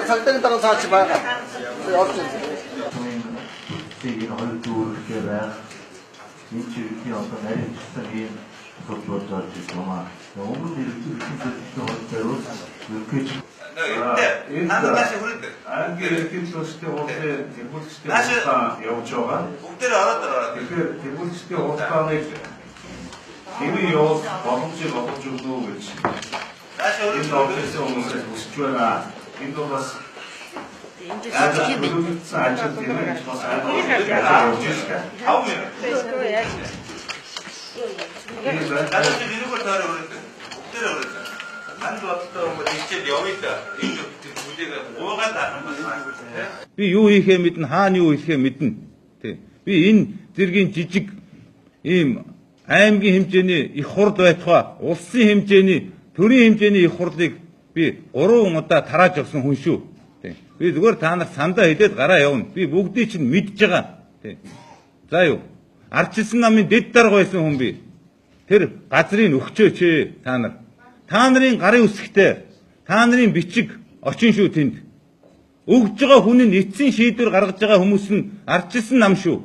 상당히 다른 사지 마. 이게 어느 쪽이라 이쪽이 어떤 내리치선이 그것도 정말 너무 이렇게 근데 나는 다시 그럴 때. 이렇게 줬을 때 어때 대구시 때 어디가 여쭤가 옥대를 알았더라. 그 대구시 때 어디가 이미 요 와봉주도 그렇지 다시 인도 그럴 오피스 오면서 보시주나 인도 버스 아주 그룹이 아주 되는 버스 아주 오지스까 아우면. 이제 나도 지금 이런 걸 다 그랬대. 옥대를 그랬대. 안도 왔다 뭐 진짜 명이다. 이쪽 문제가 뭐가 나는 거야. Би юу хийхээ мэднэ, хаана юу хийхээ мэднэ. Тэ. Би энэ зэргийн жижиг ийм аймгийн хэмжээний их хурд байтугай, улсын хэмжээний, төрийн хэмжээний их хурдыг би 3 удаа тарааж өгсөн хүн шүү. Тэ. Би зүгээр та нар сандаа хилээд гараа явна. Би бүгдийг чинь мэдж байгаа. Тэ. За юу. Ардчилсан намын дэд дарга байсан хүн би. Тэр газрыг өгчөөч та нар. Та нарын гарын үсгтээ та нарын бичиг очин шүү тэнд. Өгж байгаа хүн нь эцсийн шийдвэр гаргаж байгаа хүмүүс нь ардчилсан нам шүү.